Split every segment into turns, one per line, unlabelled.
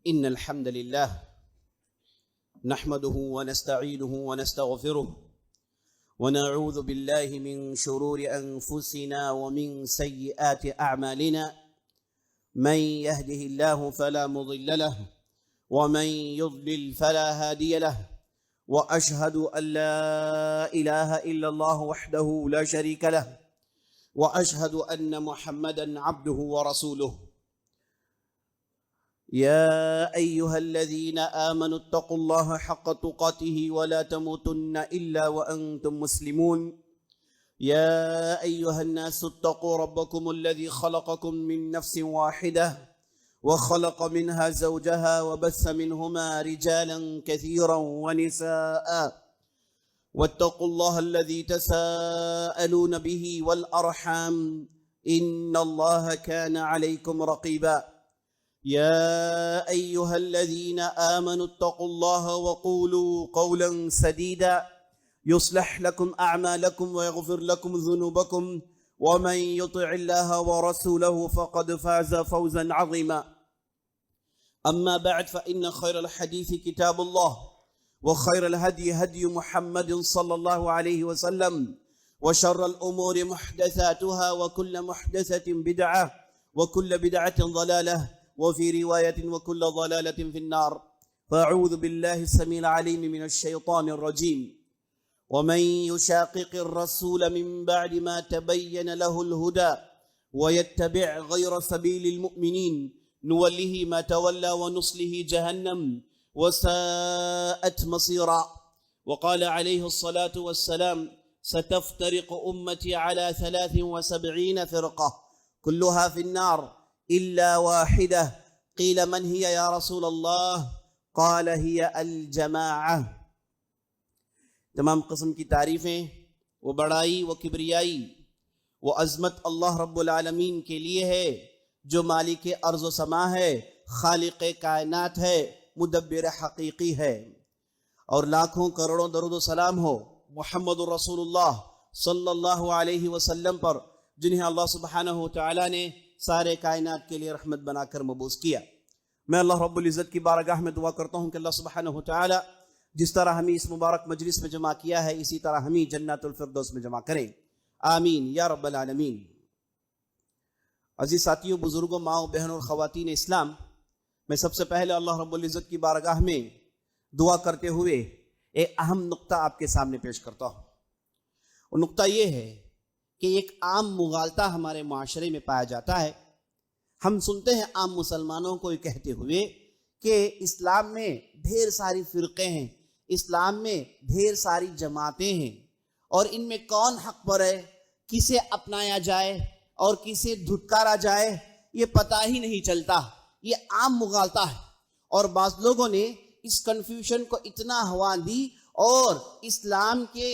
إن الحمد لله نحمده ونستعينه ونستغفره ونعوذ بالله من شرور أنفسنا ومن سيئات أعمالنا من يهده الله فلا مضل له ومن يضلل فلا هادي له وأشهد أن لا إله إلا الله وحده لا شريك له وأشهد أن محمدا عبده ورسوله يا أيها الذين آمنوا اتقوا الله حق تقاته ولا تموتن إلا وأنتم مسلمون يا أيها الناس اتقوا ربكم الذي خلقكم من نفس واحدة وخلق منها زوجها وبث منهما رجالا كثيرا ونساء واتقوا الله الذي تساءلون به والأرحام إن الله كان عليكم رقيبا يا أيها الذين آمنوا اتقوا الله وقولوا قولا سديدا يصلح لكم أعمالكم ويغفر لكم ذنوبكم ومن يطع الله ورسوله فقد فاز فوزا عظيما أما بعد فإن خير الحديث كتاب الله وخير الهدي هدي محمد صلى الله عليه وسلم وشر الأمور محدثاتها وكل محدثة بدعة وكل بدعة ضلالة وفي رواية وكل ضلالة في النار فأعوذ بالله السميع العليم من الشيطان الرجيم ومن يشاقق الرسول من بعد ما تبين له الهدى ويتبع غير سبيل المؤمنين نوله ما تولى ونصله جهنم وساءت مصيرا وقال عليه الصلاة والسلام ستفترق أمتي على 73 فرقة كلها في النار إلا واحدة قيل من هي يا رسول الله قال هي الجماعة تمام قسم کی تعریفیں وہ بڑائی وہ کبریائی وہ عظمت اللہ رب العالمین کے لیے ہے جو مالک ارض و سما ہے، خالق کائنات ہے، مدبر حقیقی ہے، اور لاکھوں کروڑوں درود و سلام ہو محمد رسول اللہ صلی اللہ علیہ وسلم پر، جنہیں اللہ سبحانہ وتعالی نے سارے کائنات کے لیے رحمت بنا کر مبعوث کیا۔ میں اللہ رب العزت کی بارگاہ میں دعا کرتا ہوں کہ اللہ سبحانہ وتعالی جس طرح ہمیں اس مبارک مجلس میں جمع کیا ہے اسی طرح ہمیں جنت الفردوس میں جمع کریں، آمین یا رب العالمین۔ عزیز ساتھیوں، بزرگوں، ماؤں، بہنوں اور خواتین اسلام، میں سب سے پہلے اللہ رب العزت کی بارگاہ میں دعا کرتے ہوئے ایک اہم نقطہ آپ کے سامنے پیش کرتا ہوں۔ وہ نقطہ یہ ہے کہ ایک عام مغالطہ ہمارے معاشرے میں پایا جاتا ہے۔ ہم سنتے ہیں عام مسلمانوں کو یہ کہتے ہوئے کہ اسلام میں ڈھیر ساری فرقے ہیں، اسلام میں ڈھیر ساری جماعتیں ہیں، اور ان میں کون حق پر ہے، کسے اپنایا جائے اور کسے دھتکارا جائے یہ پتہ ہی نہیں چلتا۔ یہ عام مغالطہ ہے، اور بعض لوگوں نے اس کنفیوژن کو اتنا ہوا دی اور اسلام کے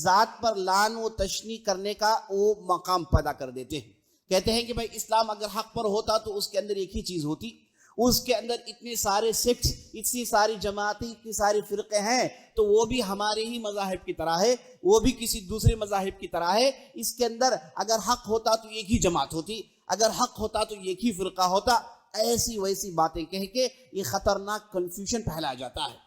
ذات پر لعن و تشنیع کرنے کا وہ مقام پیدا کر دیتے ہیں۔ کہتے ہیں کہ بھائی اسلام اگر حق پر ہوتا تو اس کے اندر ایک ہی چیز ہوتی، اس کے اندر اتنے سارے سیکٹس، اتنی ساری جماعتیں، اتنی ساری فرقے ہیں تو وہ بھی ہمارے ہی مذاہب کی طرح ہے، وہ بھی کسی دوسرے مذاہب کی طرح ہے۔ اس کے اندر اگر حق ہوتا تو ایک ہی جماعت ہوتی، اگر حق ہوتا تو ایک ہی فرقہ ہوتا۔ ایسی ویسی باتیں کہہ کے یہ خطرناک کنفیوژن پھیلایا جاتا ہے۔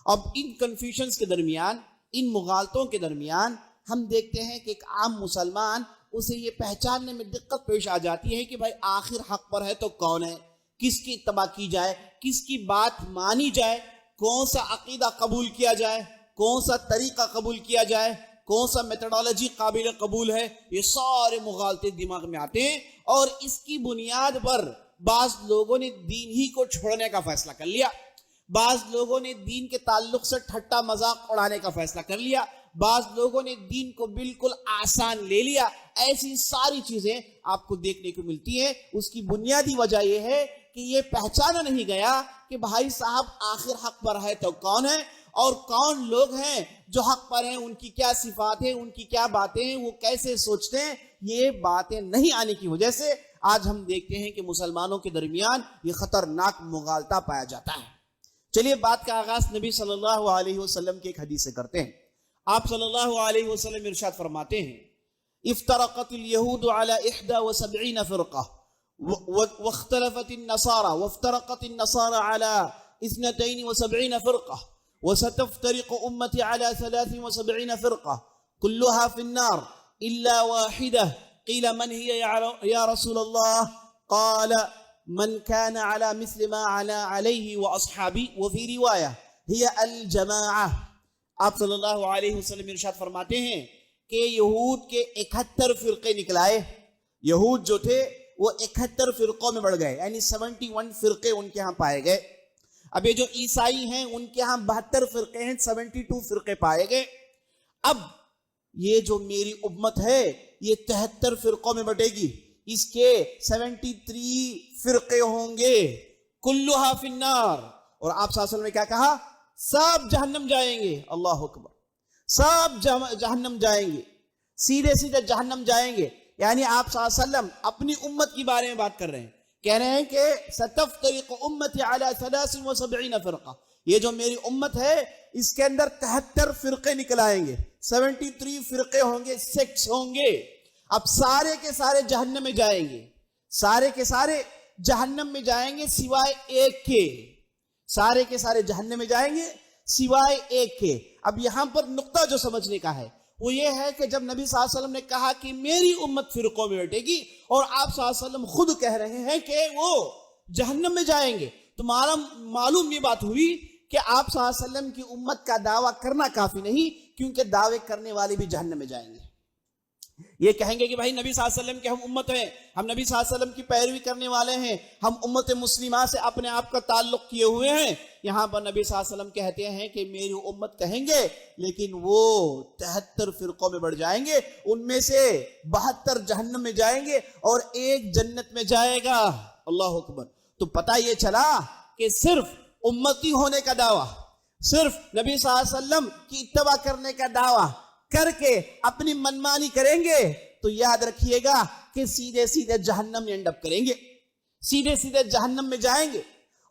اب ان کنفیوژنز کے درمیان، ان مغالطوں کے درمیان ہم دیکھتے ہیں کہ ایک عام مسلمان اسے یہ پہچاننے میں دقت پیش آ جاتی ہے کہ بھائی آخر حق پر ہے تو کون ہے، کس کی اتباع کی جائے، کس کی بات مانی جائے، کون سا عقیدہ قبول کیا جائے، کون سا طریقہ قبول کیا جائے، کون سا میتھڈالوجی قابل قبول ہے۔ یہ سارے مغالطے دماغ میں آتے ہیں، اور اس کی بنیاد پر بعض لوگوں نے دین ہی کو چھوڑنے کا فیصلہ کر لیا، بعض لوگوں نے دین کے تعلق سے ٹھٹا مذاق اڑانے کا فیصلہ کر لیا، بعض لوگوں نے دین کو بالکل آسان لے لیا۔ ایسی ساری چیزیں آپ کو دیکھنے کو ملتی ہیں۔ اس کی بنیادی وجہ یہ ہے کہ یہ پہچانا نہیں گیا کہ بھائی صاحب آخر حق پر ہے تو کون ہے، اور کون لوگ ہیں جو حق پر ہیں، ان کی کیا صفات ہیں، ان کی کیا باتیں ہیں، وہ کیسے سوچتے ہیں۔ یہ باتیں نہیں آنے کی وجہ سے آج ہم دیکھتے ہیں کہ مسلمانوں کے درمیان یہ خطرناک مغالطہ پایا جاتا ہے۔ چلیے بات کا آغاز نبی صلی اللہ علیہ وسلم کی ایک حدیث سے کرتے ہیں۔ آپ صلی اللہ علیہ وسلم ارشاد فرماتے ہیں افترقت اليہود على 71 فرقہ واختلفت النصارى وافترقت النصارى على 72 فرقة وستفترق أمتي على 73 فرقة كلها في النار إلا واحدة قيل من هي يا رسول الله قال من كان على مثل ما عليه وأصحابي وفي رواية هي الجماعة. آپ صلی اللہ علیہ وسلم ارشاد فرماتے ہیں کہ یہود کے 71 فرقے نکلائے. یہود جو تھے وہ 71 فرقوں میں بڑھ گئے، یعنی 71 فرقے ان کے ہاں پائے گئے. اب یہ جو عیسائی ہیں ان کے ہاں 72 فرقے ہیں، 72 فرقے پائے گئے. اب یہ جو میری امت ہے یہ 73 فرقوں میں بٹے گی، اس کے 73 فرقے ہوں گے، کلھا فی النار. اور آپ صلی اللہ علیہ وسلم نے کیا کہا؟ سب جہنم جائیں گے. اللہ اکبر، سب جہنم جائیں گے، سیدھے سیدھے جہنم جائیں گے. یعنی آپ صلی اللہ علیہ وسلم اپنی امت کے بارے میں بات کر رہے ہیں، کہہ رہے ہیں کہ ستفترق امتی علی 73 فرقہ. یہ جو میری امت ہے اس کے اندر 73 فرقے نکل آئیں گے، 73 فرقے ہوں گے، سیکٹس ہوں گے. اب سارے کے سارے جہنم میں جائیں گے، سارے کے سارے جہنم میں جائیں گے سوائے ایک کے. سارے کے سارے جہنم میں جائیں گے سوائے ایک کے. اب یہاں پر نقطہ جو سمجھنے کا ہے وہ یہ ہے کہ جب نبی صلی اللہ علیہ وسلم نے کہا کہ میری امت فرقوں میں بٹے گی اور آپ صلی اللہ علیہ وسلم خود کہہ رہے ہیں کہ وہ جہنم میں جائیں گے، تو معلوم یہ بات ہوئی کہ آپ صلی اللہ علیہ وسلم کی امت کا دعویٰ کرنا کافی نہیں، کیونکہ دعوے کرنے والے بھی جہنم میں جائیں گے. یہ کہیں گے کہ بھائی نبی صلی اللہ علیہ وسلم کے ہم امت ہیں، ہم نبی صلی اللہ علیہ وسلم کی پیروی کرنے والے ہیں، ہم امت مسلمہ سے اپنے آپ کا تعلق کیے ہوئے ہیں. یہاں پر نبی صلی اللہ علیہ وسلم کہتے ہیں کہ میری امت کہیں گے، لیکن وہ 73 فرقوں میں بڑھ جائیں گے، ان میں سے 72 جہنم میں جائیں گے اور ایک جنت میں جائے گا. اللہ اکبر. تو پتہ یہ چلا کہ صرف امتی ہونے کا دعویٰ، صرف نبی صلی اللہ علیہ وسلم کی اتباع کرنے کا دعویٰ کر کے اپنی منمانی کریں گے تو یاد رکھیے گا کہ سیدھے سیدھے جہنم میں اینڈ اپ کریں گے، سیدھے سیدھے جہنم میں جائیں گے.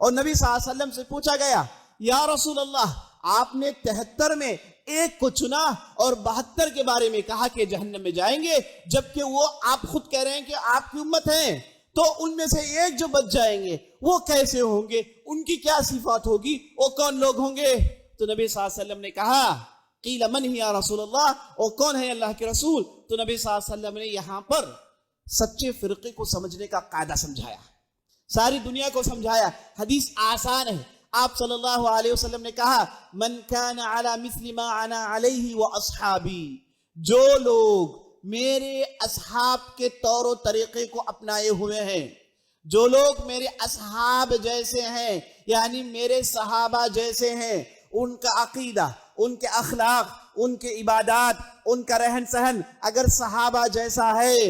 اور نبی صلی اللہ علیہ وسلم سے پوچھا گیا یا رسول اللہ آپ نے 73 میں ایک کو چنا اور 72 کے بارے میں کہا کہ جہنم میں جائیں گے، جبکہ وہ آپ خود کہہ رہے ہیں کہ آپ کی امت ہیں، تو ان میں سے ایک جو بچ جائیں گے وہ کیسے ہوں گے، ان کی کیا صفات ہوگی، وہ کون لوگ ہوں گے؟ تو نبی صلی اللہ علیہ وسلم نے کہا قیل من ہی یا رسول اللہ، اور کون ہے اللہ کے رسول؟ تو نبی صلی اللہ علیہ وسلم نے یہاں پر سچے فرقے کو سمجھنے کا قاعدہ سمجھایا، ساری دنیا کو سمجھایا. حدیث آسان ہے. آپ صلی اللہ علیہ وسلم نے کہا من کان علی مثل ما انا علیہ واصحابی، جو لوگ میرے اصحاب کے طور و طریقے کو اپنائے ہوئے ہیں، جو لوگ میرے اصحاب جیسے ہیں یعنی میرے صحابہ جیسے ہیں، ان کا عقیدہ، ان کے اخلاق، ان کے عبادات، ان کا رہن سہن اگر صحابہ جیسا ہے،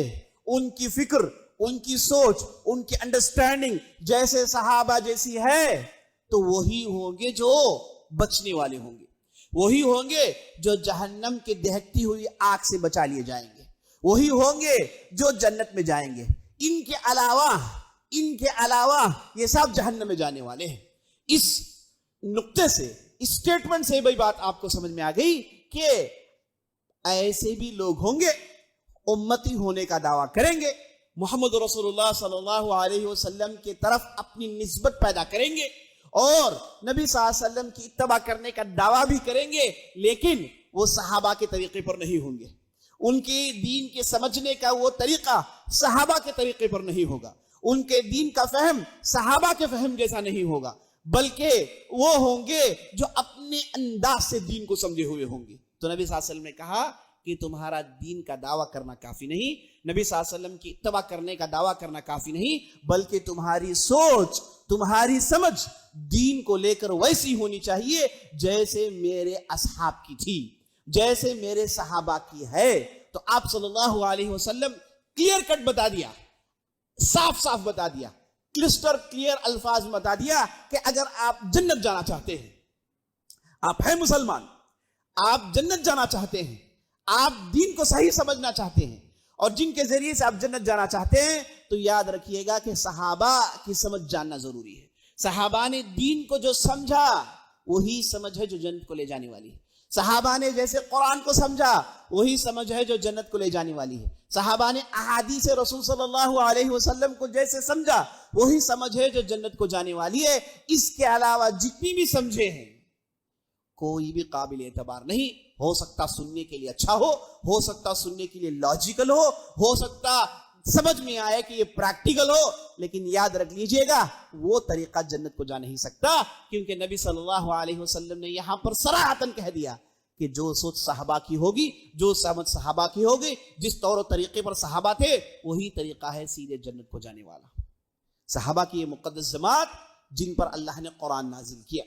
ان کی فکر، ان کی سوچ، ان کی انڈرسٹینڈنگ جیسے صحابہ جیسی ہے، تو وہی ہوں گے جو بچنے والے ہوں گے، وہی ہوں گے جو جہنم کے دہکتی ہوئی آگ سے بچا لیے جائیں گے، وہی ہوں گے جو جنت میں جائیں گے. ان کے علاوہ یہ سب جہنم میں جانے والے ہیں. اس نقطے سے، اسٹیٹمنٹ سے بھئی بات آپ کو سمجھ میں آ گئی کہ ایسے بھی لوگ ہوں گے امتی ہونے کا دعویٰ کریں گے، محمد رسول اللہ صلی اللہ علیہ وسلم کی طرف اپنی نسبت پیدا کریں گے اور نبی صلی اللہ علیہ وسلم کی اتباع کرنے کا دعویٰ بھی کریں گے، لیکن وہ صحابہ کے طریقے پر نہیں ہوں گے. ان کے دین کے سمجھنے کا وہ طریقہ صحابہ کے طریقے پر نہیں ہوگا، ان کے دین کا فہم صحابہ کے فہم جیسا نہیں ہوگا، بلکہ وہ ہوں گے جو اپنے انداز سے دین کو سمجھے ہوئے ہوں گے. تو نبی صلی اللہ علیہ وسلم نے کہا کہ تمہارا دین کا دعویٰ کرنا کافی نہیں، نبی صلی اللہ علیہ وسلم کی اتباع کرنے کا دعویٰ کرنا کافی نہیں، بلکہ تمہاری سوچ، تمہاری سمجھ دین کو لے کر ویسی ہونی چاہیے جیسے میرے اصحاب کی تھی، جیسے میرے صحابہ کی ہے. تو آپ صلی اللہ علیہ وسلم کلیئر کٹ بتا دیا، صاف صاف بتا دیا، کلسٹر کلیئر الفاظ میں بتا دیا کہ اگر آپ جنت جانا چاہتے ہیں، آپ ہیں مسلمان، آپ جنت جانا چاہتے ہیں، آپ دین کو صحیح سمجھنا چاہتے ہیں اور جن کے ذریعے سے آپ جنت جانا چاہتے ہیں، تو یاد رکھیے گا کہ صحابہ کی سمجھ جاننا ضروری ہے. صحابہ نے دین کو جو سمجھا وہی سمجھ ہے جو جنت کو لے جانے والی ہے. صحابہ نے جیسے قرآن کو سمجھا وہی سمجھ ہے جو جنت کو لے جانے والی ہے. صحابہ نے احادیث رسول صلی اللہ علیہ وسلم کو جیسے سمجھا وہی سمجھ ہے جو جنت کو جانے والی ہے. اس کے علاوہ جتنی بھی سمجھے ہیں کوئی بھی قابل اعتبار نہیں. ہو سکتا سننے کے لیے اچھا ہو سکتا سننے کے لیے لاجیکل ہو سکتا سمجھ میں آئے کہ یہ پریکٹیکل ہو, لیکن یاد رکھ لیجئے گا وہ طریقہ جنت کو جا نہیں سکتا, کیونکہ نبی صلی اللہ علیہ وسلم نے یہاں پر صراحتاً کہہ دیا کہ جو سوچ صحابہ کی ہوگی, جو سمجھ صحابہ کی ہوگی, جس طور و طریقے پر صحابہ تھے وہی طریقہ ہے سیدھے جنت کو جانے والا. صحابہ کی یہ مقدس جماعت جن پر اللہ نے قرآن نازل کیا,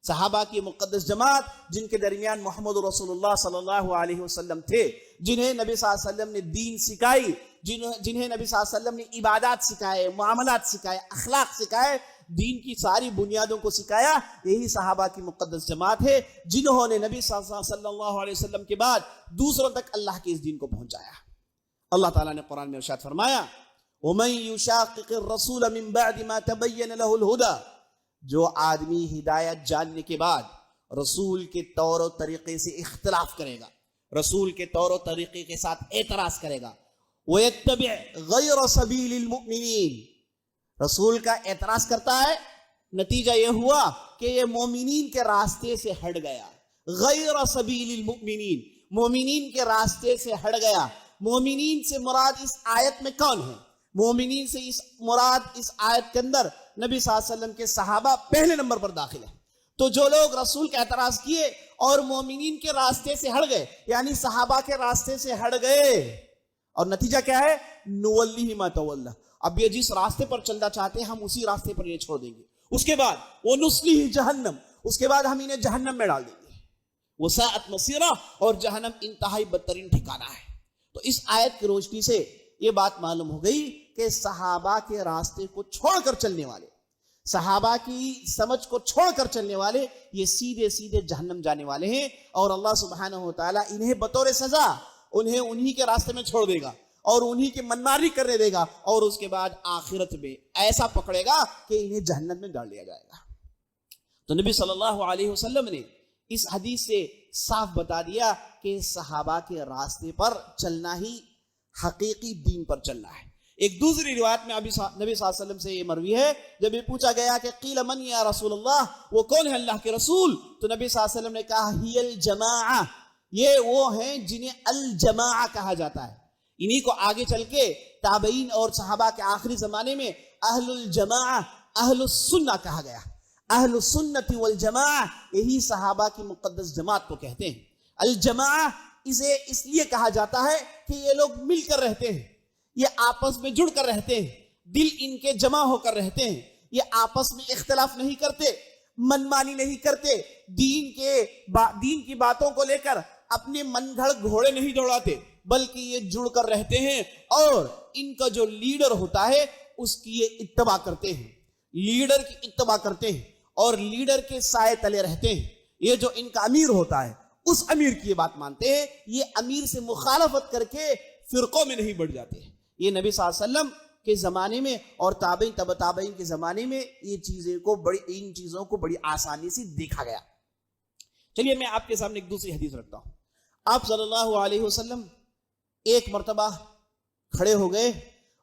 صحابہ کی مقدس جماعت جن کے درمیان محمد رسول اللہ صلی اللہ علیہ وسلم تھے, جنہیں نبی صلی اللہ علیہ وسلم نے دین سکھائی, جنہیں نبی صلی اللہ علیہ وسلم نے عبادات سکھائے, معاملات سکھائے, اخلاق سکھائے, دین کی ساری بنیادوں کو سکھایا, یہی صحابہ کی مقدس جماعت ہے جنہوں نے نبی صلی اللہ علیہ وسلم کے بعد دوسروں تک اللہ کے اس دین کو پہنچایا. اللہ تعالیٰ نے قرآن میں ارشاد فرمایا وَمَن يُشَاقِقِ الرَّسُولَ مِن بَعْدِ مَا تَبَيَّنَ لَهُ الْهُدَى, جو آدمی ہدایت جاننے کے بعد رسول کے طور و طریقے سے اختلاف کرے گا, رسول کے طور و طریقے کے ساتھ اعتراض کرے گا, وَيَتَّبِعْ غَيْرَ سَبِيلِ الْمُؤْمِنِينَ, رسول کا اعتراض کرتا ہے, نتیجہ یہ ہوا کہ یہ مومنین کے راستے سے ہٹ گیا. غیر سبیل المؤمنین, مومنین کے راستے سے ہٹ گیا. مومنین سے مراد اس آیت میں کون ہے؟ مومنین سے مراد اس آیت کے اندر نبی صلی اللہ علیہ وسلم کے صحابہ پہلے نمبر پر داخل ہیں. تو جو لوگ رسول کا اعتراض کیے اور مومنین کے راستے سے ہٹ گئے, یعنی صحابہ کے راستے سے ہٹ گئے, اور نتیجہ کیا ہے؟ نولیہ ما تولی, اب یہ جس راستے پر چلنا چاہتے ہیں ہم اسی راستے پر یہ چھوڑ دیں گے. اس کے بعد وہ نصلیہ جہنم, اس کے بعد ہم انہیں جہنم میں ڈال دیں گے. وساءت مصیرہ, اور جہنم انتہائی بدترین ٹھکانہ ہے. تو اس آیت کی روشنی سے یہ بات معلوم ہو گئی کہ صحابہ کے راستے کو چھوڑ کر چلنے والے, صحابہ کی سمجھ کو چھوڑ کر چلنے والے, یہ سیدھے سیدھے جہنم جانے والے ہیں, اور اللہ سبحانہ و تعالیٰ انہیں بطور سزا انہیں انہی کے راستے میں چھوڑ دے گا اور انہی کی منمانی کرنے دے گا, اور اس کے بعد آخرت میں ایسا پکڑے گا کہ انہیں جہنم میں ڈال دیا جائے گا. تو نبی صلی اللہ علیہ وسلم نے اس حدیث سے صاف بتا دیا کہ صحابہ کے راستے پر چلنا ہی حقیقی دین پر چلنا ہے. ایک دوسری روایت میں نبی صلی اللہ علیہ وسلم سے یہ مروی ہے, جب یہ پوچھا گیا کہ قیل من یا رسول اللہ, وہ کون ہے اللہ کے رسول, تو نبی صلی اللہ علیہ وسلم نے کہا ہی الجماعہ, یہ وہ ہیں جنہیں الجماعہ کہا جاتا ہے. انہی کو آگے چل کے تابعین اور صحابہ کے آخری زمانے میں اہل الجماعہ, اہل السنہ کہا گیا. اہل السنت والجماعہ, یہی صحابہ کی مقدس جماعت کو کہتے ہیں. الجماعہ اسے اس لیے کہا جاتا ہے کہ یہ لوگ مل کر رہتے ہیں, یہ آپس میں جڑ کر رہتے ہیں, دل ان کے جمع ہو کر رہتے ہیں, یہ آپس میں اختلاف نہیں کرتے, منمانی نہیں کرتے, دین کی باتوں کو لے کر اپنے من گھڑ گھوڑے نہیں دوڑاتے, بلکہ یہ جڑ کر رہتے ہیں, اور ان کا جو لیڈر ہوتا ہے اس کی یہ اتباع کرتے ہیں, لیڈر کی اتباع کرتے ہیں, اور لیڈر کے سائے تلے رہتے ہیں. یہ جو ان کا امیر ہوتا ہے اس امیر کی یہ بات مانتے ہیں, یہ امیر سے مخالفت کر کے فرقوں میں نہیں بڑھ جاتے. یہ نبی صلی اللہ علیہ وسلم کے زمانے میں اور تابعین تبع تابعین کے زمانے میں یہ ان چیزوں کو بڑی آسانی سے دیکھا گیا. چلیے میں آپ کے سامنے ایک دوسری حدیث رکھتا ہوں. آپ صلی اللہ علیہ وسلم ایک مرتبہ کھڑے ہو گئے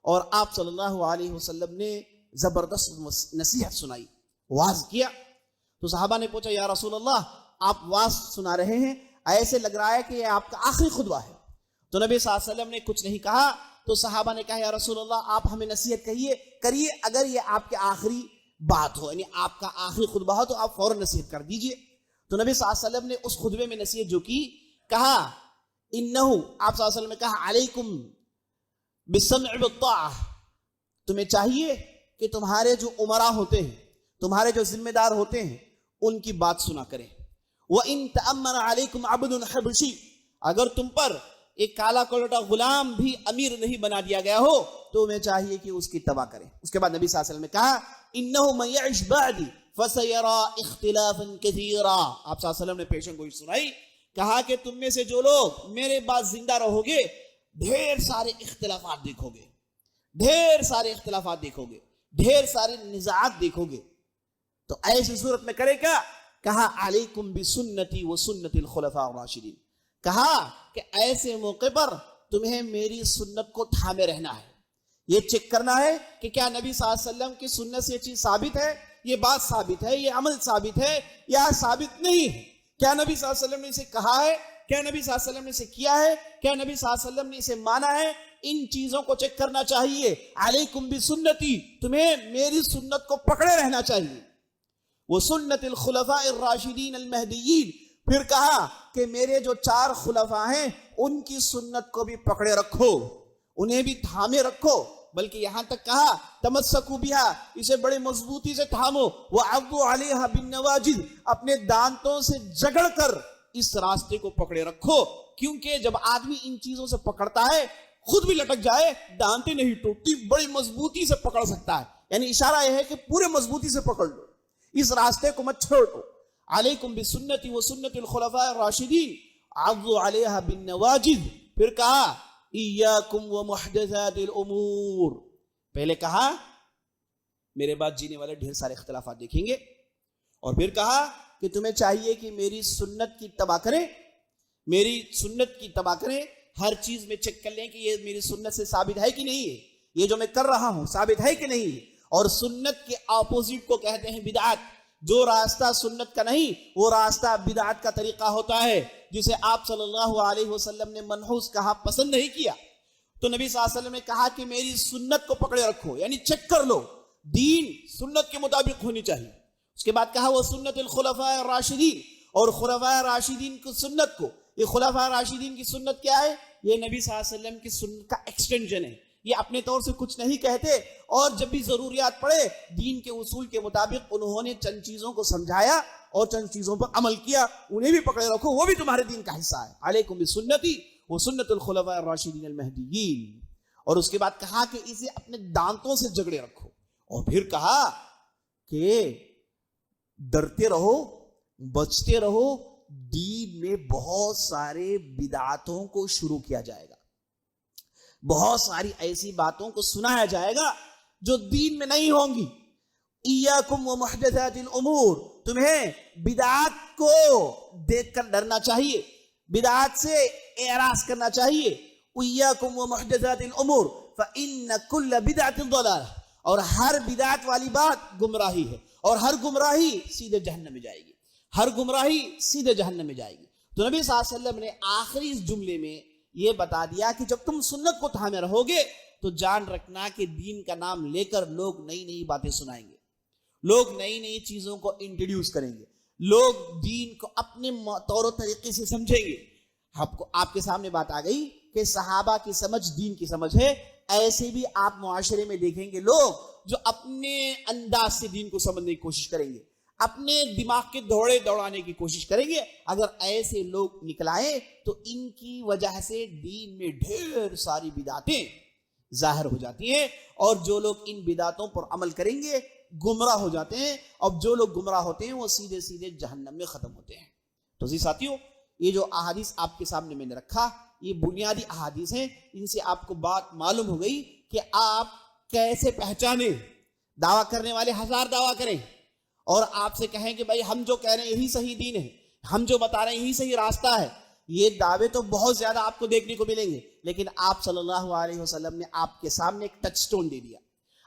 اور آپ صلی اللہ علیہ وسلم نے زبردست نصیحت سنائی, واعظ کیا. تو صحابہ نے پوچھا یا رسول اللہ, آپ واعظ سنا رہے ہیں, ایسے لگ رہا ہے کہ یہ آپ کا آخری خطبہ ہے. تو نبی صلی اللہ علیہ وسلم نے کچھ نہیں کہا. تو صحابہ نے کہا یا رسول اللہ آپ ہمیں نصیحت کریے, اگر یہ آپ کے آخری بات ہو, یعنی آپ کا آخری خطبہ ہو تو آپ فوراً نصیحت کر دیجئے. تو نبی صلی اللہ علیہ وسلم نے اس خطبے میں نصیحت جو کی, کہا انہو, آپ صلی اللہ علیہ وسلم نے کہا علیکم بالسمع والطاعہ, تمہیں چاہیے کہ تمہارے جو امراء ہوتے ہیں, تمہارے جو ذمہ دار ہوتے ہیں, ان کی بات سنا کریں. وَإِن تَأَمَّنَ عَلَيْكُمْ عَبْدٌ حَبْشِيٌّ, اگر تم پر ایک کالا کلوٹا غلام بھی امیر نہیں بنا دیا گیا ہو تو تمہیں چاہیے کہ اس کی اتباع کریں. اس کے بعد نبی صلی اللہ علیہ وسلم نے کہا إِنَّهُ مَن يَعِشْ بَعْدِي فَسَيَرَى اخْتِلَافًا كَثِيرًا. آپ صلی اللہ علیہ وسلم نے پیشن گوئی سنائی, کہا کہ تم میں سے جو لوگ میرے بعد زندہ رہو گے ڈھیر سارے اختلافات دیکھو گے, ڈھیر سارے اختلافات دیکھو گے, ڈھیر سارے نزاعات دیکھو گے. تو ایسی صورت میں کرے کیا کہا علیکم بسنتی و سنت الخلفاء الراشدین، کہا کہ ایسے موقع پر تمہیں میری سنت کو تھامے رہنا ہے، یہ چیک کرنا ہے کہ کیا نبی صلی اللہ علیہ وسلم کی سنت سے یہ چیز ثابت ہے، یہ بات ثابت ہے، یہ عمل ثابت ہے یا ثابت نہیں ہے، کیا نبی صلی اللہ علیہ وسلم نے اسے کہا ہے، کیا نبی صلی اللہ علیہ وسلم نے اسے کیا ہے، کیا نبی صلی اللہ علیہ وسلم نے اسے مانا ہے، ان چیزوں کو چیک کرنا چاہیے۔ علیکم بسنتی، تمہیں میری سنت کو پکڑے رہنا چاہیے، وہ سنت الخلفاء الراشدین المہدیین، پھر کہا کہ میرے جو 4 خلفاء ہیں ان کی سنت کو بھی پکڑے رکھو، انہیں بھی تھامے رکھو، بلکہ یہاں تک کہا تمسکو بہا، اسے بڑے مضبوطی سے تھامو، وعضوا علیہا بالنواجذ، اپنے دانتوں سے جگڑ کر اس راستے کو پکڑے رکھو، کیونکہ جب آدمی ان چیزوں سے پکڑتا ہے خود بھی لٹک جائے، دانتیں نہیں ٹوٹتی، بڑی مضبوطی سے پکڑ سکتا ہے، یعنی اشارہ یہ ہے کہ پورے مضبوطی سے پکڑ لو، اس راستے کو مت چھوڑو۔ علیکم بسنتی و سنت الخلفاء الراشدین عضوا علیہا بالنواجذ، پھر کہا ایاکم ومحدثات الامور، پہلے کہا میرے بعد جینے والے ڈھیر سارے اختلافات دیکھیں گے، اور پھر کہا کہ تمہیں چاہیے کہ میری سنت کی اتباع کریں، میری سنت کی اتباع کریں، ہر چیز میں چیک کر لیں کہ یہ میری سنت سے ثابت ہے کہ نہیں ہے، یہ جو میں کر رہا ہوں ثابت ہے کہ نہیں ہے، اور سنت کے اپوزٹ کو کہتے ہیں بدعت، جو راستہ سنت کا نہیں وہ راستہ بدعت کا طریقہ ہوتا ہے، جسے آپ صلی اللہ علیہ وسلم نے منحوس کہا، پسند نہیں کیا، تو نبی صلی اللہ علیہ وسلم نے کہا کہ میری سنت کو پکڑے رکھو، یعنی چیک کر لو، دین سنت کے مطابق ہونی چاہیے۔ اس کے بعد کہا وہ سنت الخلفاء الراشدین، اور خلفاء راشدین کی سنت کو، یہ خلفاء راشدین کی سنت کیا ہے؟ یہ نبی صلی اللہ علیہ وسلم کی سنت کا ایکسٹینشن ہے، یہ اپنے طور سے کچھ نہیں کہتے، اور جب بھی ضروریات پڑے دین کے اصول کے مطابق انہوں نے چند چیزوں کو سمجھایا اور چند چیزوں پر عمل کیا، انہیں بھی پکڑے رکھو، وہ بھی تمہارے دین کا حصہ ہے۔ علیکم بسنتی و سنت الخلفاء الراشدین المہدیین، اور اس کے بعد کہا کہ اسے اپنے دانتوں سے جگڑے رکھو، اور پھر کہا کہ ڈرتے رہو، بچتے رہو، دین میں بہت سارے بدعاتوں کو شروع کیا جائے گا، بہت ساری ایسی باتوں کو سنایا جائے گا جو دین میں نہیں ہوں گی۔ ایاکم ومحدثات الامور، تمہیں بدعات کو دیکھ کر ڈرنا چاہیے، بدعات سے اعراض کرنا چاہیے۔ ایاکم ومحدثات الامور فإن كل بدعۃ ضلالہ، اور ہر بدعت والی بات گمراہی ہے، اور ہر گمراہی سیدھے جہنم میں جائے گی، ہر گمراہی سیدھے جہنم میں جائے گی۔ تو نبی صلی اللہ علیہ وسلم نے آخری اس جملے میں یہ بتا دیا کہ جب تم سنت کو تھامے رہو گے تو جان رکھنا کہ دین کا نام لے کر لوگ نئی نئی باتیں سنائیں گے، لوگ نئی نئی چیزوں کو انٹروڈیوس کریں گے، لوگ دین کو اپنے طور و طریقے سے سمجھیں گے۔ آپ کے سامنے بات آ گئی کہ صحابہ کی سمجھ دین کی سمجھ ہے، ایسے بھی آپ معاشرے میں دیکھیں گے لوگ جو اپنے انداز سے دین کو سمجھنے کی کوشش کریں گے، اپنے دماغ کے دوڑے دوڑانے کی کوشش کریں گے۔ اگر ایسے لوگ نکلائیں تو ان کی وجہ سے دین میں ڈھیر ساری بدعتیں ظاہر ہو جاتی ہیں، اور جو لوگ ان بدعتوں پر عمل کریں گے گمراہ ہو جاتے ہیں، اور جو لوگ گمراہ ہوتے ہیں وہ سیدھے سیدھے جہنم میں ختم ہوتے ہیں۔ تو جی ساتھیوں، یہ جو احادیث آپ کے سامنے میں نے رکھا یہ بنیادی احادیث ہیں، ان سے آپ کو بات معلوم ہو گئی کہ آپ کیسے پہچانیں۔ دعویٰ کرنے والے ہزار دعویٰ کریں اور آپ سے کہیں کہ بھائی ہم جو کہہ رہے ہیں یہی صحیح دین ہے، ہم جو بتا رہے ہیں یہی صحیح راستہ ہے، یہ دعوے تو بہت زیادہ آپ کو دیکھنے کو ملیں گے، لیکن آپ صلی اللہ علیہ وسلم نے آپ کے سامنے ایک ٹچ سٹون دے دیا،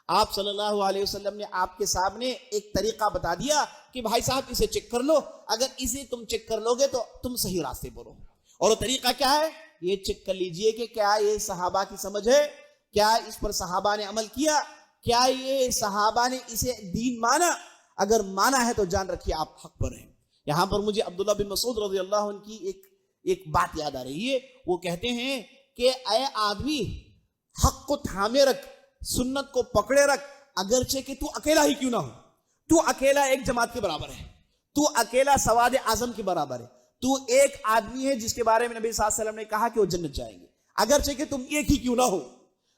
آپ صلی اللہ علیہ وسلم نے آپ کے سامنے ایک طریقہ بتا دیا کہ بھائی صاحب اسے چیک کر لو، اگر اسے تم چیک کر لو گے تو تم صحیح راستے پر ہو۔ اور وہ طریقہ کیا ہے؟ یہ چیک کر لیجئے کہ کیا یہ صحابہ کی سمجھ ہے، کیا اس پر صحابہ نے عمل کیا، کیا یہ صحابہ نے اسے دین مانا؟ اگر مانا ہے تو جان رکھیے آپ حق پر ہیں۔ یہاں پر مجھے عبداللہ بن مسعود رضی اللہ عنہ کی ایک بات یاد آ رہی ہے، وہ کہتے ہیں کہ اے آدمی حق کو تھامے رکھ، سنت کو پکڑے رکھ، اگرچہ کہ تو اکیلا ہی کیوں نہ ہو، تو اکیلا ایک جماعت کے برابر ہے، تو اکیلا سواد اعظم کے برابر ہے، تو ایک آدمی ہے جس کے بارے میں نبی صلی اللہ علیہ وسلم نے کہا کہ وہ جنت جائیں گے، اگرچہ کہ تم ایک ہی کیوں نہ ہو۔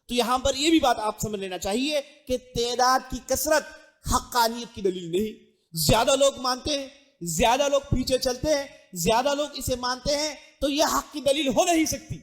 تو یہاں پر یہ بھی بات آپ سمجھ لینا چاہیے کہ تعداد کی کثرت حقانیت کی دلیل نہیں۔ زیادہ لوگ مانتے ہیں، زیادہ لوگ پیچھے چلتے ہیں، زیادہ لوگ اسے مانتے ہیں تو یہ حق کی دلیل ہو نہیں سکتی۔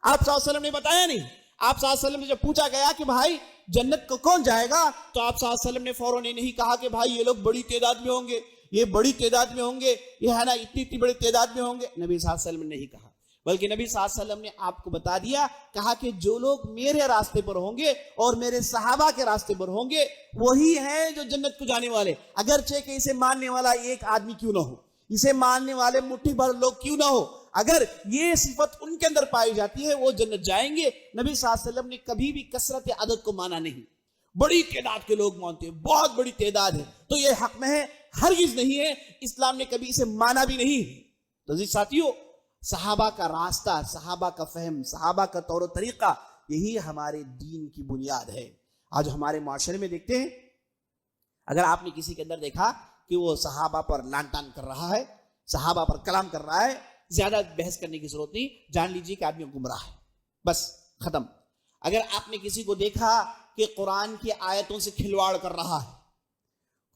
آپ صلی اللہ علیہ وسلم نے بتایا نہیں، آپ صلی اللہ علیہ وسلم نے جب پوچھا گیا کہ بھائی جنت کو کون جائے گا تو آپ صلی اللہ علیہ وسلم نے فوراً نہیں کہا کہ بھائی یہ لوگ بڑی تعداد میں ہوں گے، یہ بڑی تعداد میں ہوں گے، یہ ہے نا اتنی بڑی تعداد میں ہوں گے، نبی صلی اللہ علیہ وسلم نے نہیں کہا، بلکہ نبی صلی اللہ علیہ وسلم نے آپ کو بتا دیا، کہا کہ جو لوگ میرے راستے پر ہوں گے اور میرے صحابہ کے راستے پر ہوں گے وہی ہیں جو جنت کو جانے والے، اگرچہ کہ اسے ماننے والا ایک آدمی کیوں نہ ہو، اسے ماننے والے مٹھی بھر لوگ کیوں نہ ہو، اگر یہ صفت ان کے اندر پائی جاتی ہے وہ جنت جائیں گے۔ نبی صلی اللہ علیہ وسلم نے کبھی بھی کثرت عدد کو مانا نہیں، بڑی تعداد کے لوگ مانتے ہیں، بہت بڑی تعداد ہے تو یہ حق میں ہے، ہرگز نہیں ہے، اسلام نے کبھی اسے مانا بھی نہیں۔ تو عزیز ساتھیو، صحابہ کا راستہ، صحابہ کا فہم، صحابہ کا طور و طریقہ، یہی ہمارے دین کی بنیاد ہے۔ آج ہمارے معاشرے میں دیکھتے ہیں، اگر آپ نے کسی کے اندر دیکھا کہ وہ صحابہ پر لان تان کر رہا ہے، صحابہ پر کلام کر رہا ہے، زیادہ بحث کرنے کی ضرورت نہیں، جان لیجیے کہ آدمی گمراہ ہے، بس ختم۔ اگر آپ نے کسی کو دیکھا کہ قرآن کی آیتوں سے کھلواڑ کر رہا ہے،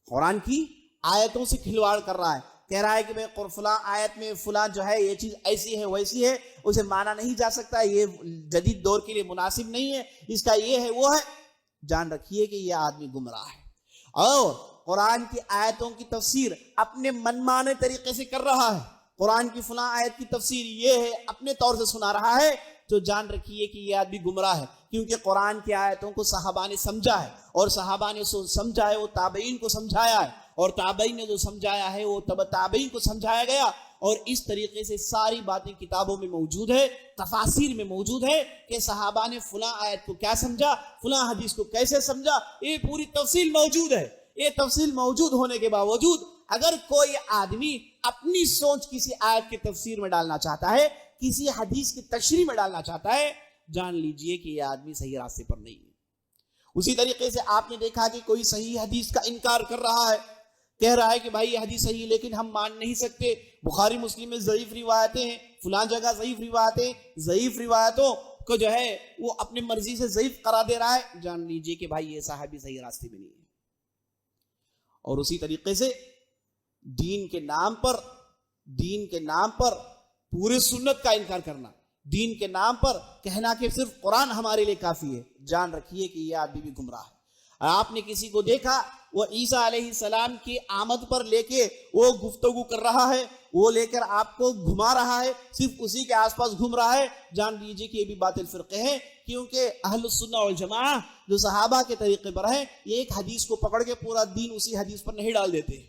قرآن کی آیتوں سے کھلواڑ کر رہا ہے، کہہ رہا ہے کہ میں فلاں آیت میں فلاں جو ہے یہ چیز ایسی ہے ویسی ہے، اسے مانا نہیں جا سکتا، یہ جدید دور کے لیے مناسب نہیں ہے، اس کا یہ ہے وہ ہے، جان رکھیے کہ یہ آدمی گمراہ ہے۔ اور قرآن کی آیتوں کی تفسیر اپنے منمانے طریقے سے کر رہا ہے، قرآن کی فلاں آیت کی تفسیر یہ ہے اپنے طور سے سنا رہا ہے، تو جان رکھیے کہ یہ آدمی گمراہ ہے، کیونکہ قرآن کی آیتوں کو صحابہ نے سمجھا ہے، اور صحابہ نے سمجھا ہے وہ تابعین کو سمجھایا ہے، اور تابعین نے جو سمجھایا ہے وہ تابعین کو سمجھایا گیا، اور اس طریقے سے ساری باتیں کتابوں میں موجود ہے، تفاسیر میں موجود ہے کہ صحابہ نے فلاں آیت کو کیا سمجھا، فلاں حدیث کو کیسے سمجھا، یہ پوری تفصیل موجود ہے۔ یہ تفصیل موجود ہونے کے باوجود اگر کوئی آدمی اپنی سوچ کسی آیت کی تفسیر میں ڈالنا چاہتا ہے، کسی حدیث کی تشریح میں ڈالنا چاہتا ہے، جان لیجئے کہ یہ آدمی صحیح راستے پر نہیں ہے۔ اسی طریقے سے آپ نے دیکھا کہ کوئی صحیح حدیث کا انکار کر رہا ہے، کہہ رہا ہے کہ بھائی یہ حدیث صحیح ہے لیکن ہم مان نہیں سکتے، بخاری مسلم میں ضعیف روایتیں ہیں، فلاں جگہ ضعیف روایتیں، ضعیف روایتوں کو جو ہے وہ اپنی مرضی سے ضعیف قرار دے رہا ہے، جان لیجئے کہ بھائی یہ صحابی صحیح راستے میں نہیں ہے۔ اور اسی طریقے سے دین کے نام پر پورے سنت کا انکار کرنا، دین کے نام پر کہنا کہ صرف قرآن ہمارے لیے کافی ہے، جان رکھیے کہ یہ آدمی بھی گمراہ ہے۔ آپ نے کسی کو دیکھا وہ عیسیٰ علیہ السلام کی آمد پر لے کے وہ گفتگو کر رہا ہے، وہ لے کر آپ کو گھما رہا ہے، صرف اسی کے آس پاس گھوم رہا ہے، جان لیجیے کہ یہ بھی باطل فرقے ہیں، کیونکہ اہل السنہ والجماعہ جو صحابہ کے طریقے پر ہیں، یہ ایک حدیث کو پکڑ کے پورا دین اسی حدیث پر نہیں ڈال دیتے،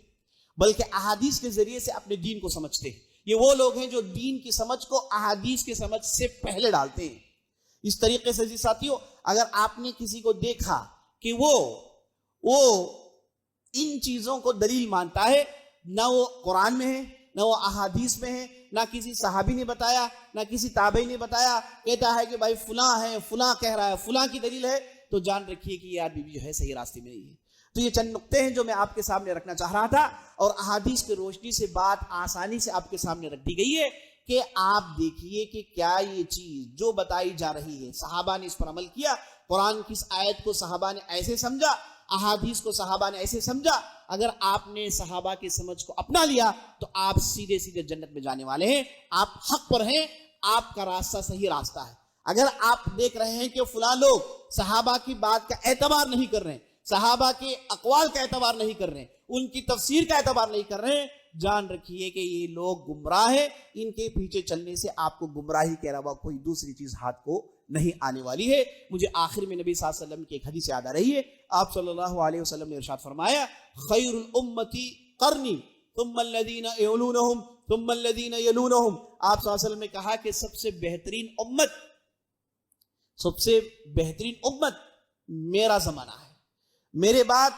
بلکہ احادیث کے ذریعے سے اپنے دین کو سمجھتے ہیں۔ یہ وہ لوگ ہیں جو دین کی سمجھ کو احادیث کی سمجھ سے پہلے ڈالتے ہیں۔ اس طریقے سے جی ساتھیوں، اگر آپ نے کسی کو دیکھا کہ وہ ان چیزوں کو دلیل مانتا ہے، نہ وہ قرآن میں ہے، نہ وہ احادیث میں ہے، نہ کسی صحابی نے بتایا، نہ کسی تابعی نے بتایا، کہتا ہے کہ بھائی فلاں ہے، فلاں کہہ رہا ہے، فلاں کی دلیل ہے، تو جان رکھیے کہ یہ آدمی بھی جو ہے صحیح راستے میں نہیں ہے۔ تو یہ چند نقطے ہیں جو میں آپ کے سامنے رکھنا چاہ رہا تھا، اور احادیث کی روشنی سے بات آسانی سے آپ کے سامنے رکھ دی گئی ہے کہ آپ دیکھیے کہ کیا یہ چیز جو بتائی جا رہی ہے صحابہ نے اس پر عمل کیا، قرآن کی اس آیت کو صحابہ نے ایسے سمجھا، احادیث کو صحابہ نے ایسے سمجھا۔ اگر آپ نے صحابہ کی سمجھ کو اپنا لیا تو آپ سیدھے سیدھے جنت میں جانے والے ہیں، آپ حق پر ہیں، آپ کا راستہ صحیح راستہ ہے۔ اگر آپ دیکھ رہے ہیں کہ فلاں لوگ صحابہ کی بات کا اعتبار نہیں کر رہے ہیں، صحابہ کے اقوال کا اعتبار نہیں کر رہے ہیں، ان کی تفسیر کا اعتبار نہیں کر رہے ہیں، جان رکھیے کہ یہ لوگ گمراہ ہیں، ان کے پیچھے چلنے سے آپ کو گمراہی کے علاوہ کوئی دوسری چیز ہاتھ کو نہیں آنے والی ہے۔ مجھے آخر میں نبی صلی اللہ علیہ وسلم کی ایک حدیث یاد آ رہی ہے، آپ صلی اللہ علیہ وسلم نے ارشاد فرمایا، خیر الامتی قرنی ثم الذین یلونہم ثم الذین یلونہم۔ آپ صلی اللہ علیہ وسلم نے کہا کہ سب سے بہترین امت میرا زمانہ ہے، میرے بعد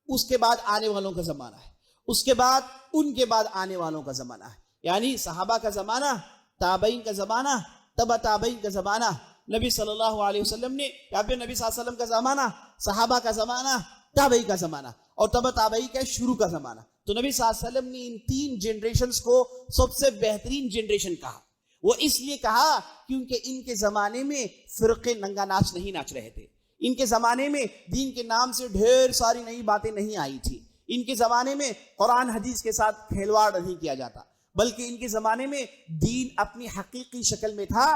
اس کے بعد آنے والوں کا زمانہ ہے، اس کے بعد ان کے بعد آنے والوں کا زمانہ ہے، یعنی صحابہ کا زمانہ، تابعین کا زمانہ، تبع تابعین کا زمانہ، نبی صلی اللہ علیہ وسلم نے یا پھر نبی صلی اللہ علیہ وسلم کا زمانہ، صحابہ کا زمانہ، تابعی کا زمانہ، اور تبع تابعی کا شروع کا زمانہ۔ تو نبی صلی اللہ علیہ وسلم نے ان تین جنریشنز کو سب سے بہترین جنریشن کہا۔ وہ اس لیے کہا کیونکہ ان کے زمانے میں فرقے ننگا ناچ نہیں ناچ رہے تھے، ان کے زمانے میں دین کے نام سے ڈھیر ساری نئی باتیں نہیں آئی تھی، ان کے زمانے میں قرآن حدیث کے ساتھ کھیلواڑ نہیں کیا جاتا، بلکہ ان کے زمانے میں دین اپنی حقیقی شکل میں تھا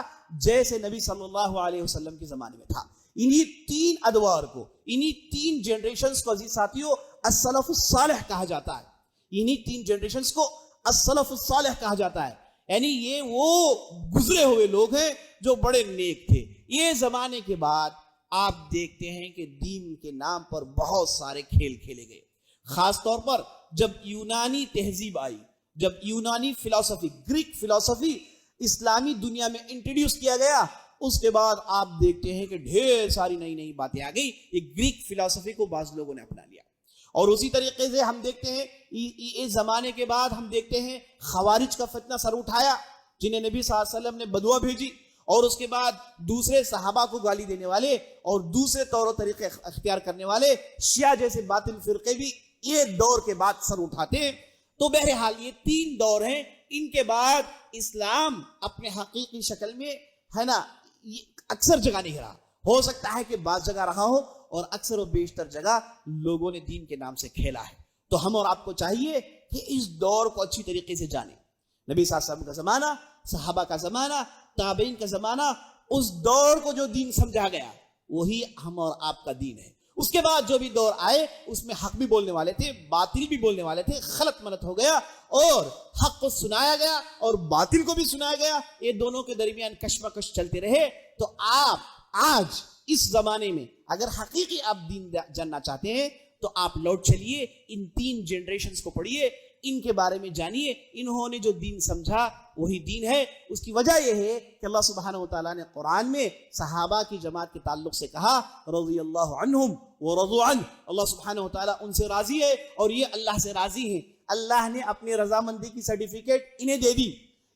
جیسے نبی صلی اللہ علیہ وسلم کے زمانے میں تھا۔ انہی تین ادوار کو، انہی تین جنریشنز کو عزیز ساتھیوں السلف الصالح کہا جاتا ہے۔ انہی 3 جنریشنز کو السلف الصالح کہا جاتا ہے، یعنی یہ وہ گزرے ہوئے لوگ ہیں جو بڑے نیک تھے۔ یہ زمانے کے بعد آپ دیکھتے ہیں کہ دین کے نام پر بہت سارے کھیل کھیلے گئے، خاص طور پر جب یونانی تہذیب آئی، جب یونانی فلسفی، گریک فلسفی اسلامی دنیا میں انٹروڈیوس کیا گیا، اس کے بعد آپ دیکھتے ہیں کہ ڈھیر ساری نئی نئی باتیں آ گئی۔ یہ گریک فلسفی کو بعض لوگوں نے اپنا لیا، اور اسی طریقے سے ہم دیکھتے ہیں اس زمانے کے بعد ہم دیکھتے ہیں خوارج کا فتنہ سر اٹھایا، جنہیں نبی صلی اللہ علیہ وسلم نے بدعا بھیجی، اور اس کے بعد دوسرے صحابہ کو گالی دینے والے اور دوسرے طور و طریقے اختیار کرنے والے شیعہ جیسے باطل فرقے بھی یہ دور کے بعد سر اٹھاتے ہیں۔ تو بہرحال یہ 3 دور ہیں، ان کے بعد اسلام اپنے حقیقی شکل میں ہے نا اکثر جگہ نہیں رہا، ہو سکتا ہے کہ بعض جگہ رہا ہو، اور اکثر و بیشتر جگہ لوگوں نے دین کے نام سے کھیلا ہے۔ تو ہم اور آپ کو چاہیے کہ اس دور کو اچھی طریقے سے جانیں۔ نبی صلی اللہ علیہ وسلم کا زمانہ، صحابہ کا زمانہ، تابعین کا زمانہ، اس دور کو جو دین سمجھا گیا وہی ہم اور آپ کا دین ہے۔ اس کے بعد جو بھی دور آئے اس میں حق بھی بولنے والے تھے، باطل بھی بولنے والے تھے، خلط ملط ہو گیا، اور حق کو سنایا گیا اور باطل کو بھی سنایا گیا، یہ دونوں کے درمیان کشمکش چلتے رہے۔ تو آپ آج اس زمانے میں اگر حقیقی آپ دین جاننا چاہتے ہیں تو آپ لوٹ چلیے، ان 3 جنریشنز کو پڑھیے، ان کے بارے میں جانیے، انہوں نے جو دین سمجھا وہی دین ہے۔ اس کی وجہ یہ ہے کہ اللہ سبحانہ وتعالیٰ نے قرآن میں صحابہ کی جماعت کے تعلق سے کہا رضی اللہ عنہم ورضوا عنہ، اللہ سبحانہ وتعالیٰ ان سے راضی ہے اور یہ اللہ سے راضی ہیں۔ اللہ نے اپنی رضامندی کی سرٹیفکیٹ انہیں دے دی،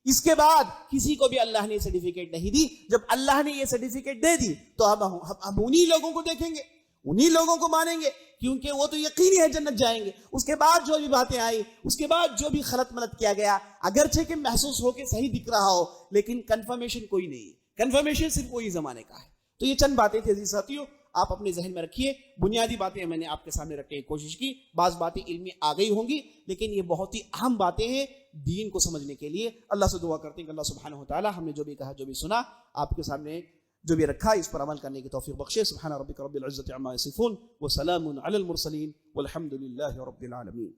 اس کے بعد کسی کو بھی اللہ نے سرٹیفکیٹ نہیں دی۔ جب اللہ نے یہ سرٹیفکیٹ دے دی تو ہم انہی لوگوں کو دیکھیں گے، انہی لوگوں کو مانیں گے، کیونکہ وہ تو یقینی ہے جنت جائیں گے۔ اس کے بعد جو بھی باتیں آئی، اس کے بعد جو بھی خلط ملط کیا گیا، اگرچہ کہ محسوس ہو کے صحیح دکھ رہا ہو، لیکن کنفرمیشن کوئی نہیں ہے، کنفرمیشن صرف وہی زمانے کا ہے۔ تو یہ چند باتیں تھے عزیز ساتھیوں، آپ اپنے ذہن میں رکھیے۔ بنیادی باتیں میں نے آپ کے سامنے رکھنے کی کوشش کی، بعض باتیں علمی آ گئی ہوں گی، لیکن یہ بہت ہی اہم باتیں ہیں دین کو سمجھنے کے لیے۔ اللہ سے دعا کرتے ہیں کہ اللہ سبحانہ وتعالی ہم نے جو بھی کہا، جو بھی سنا، آپ کے سامنے جو بھی رکھا، اس پر عمل کرنے کی توفیق بخشے۔ سبحان ربک رب العزۃ عما یصفون وسلام علی المرسلین والحمد للہ رب العالمین۔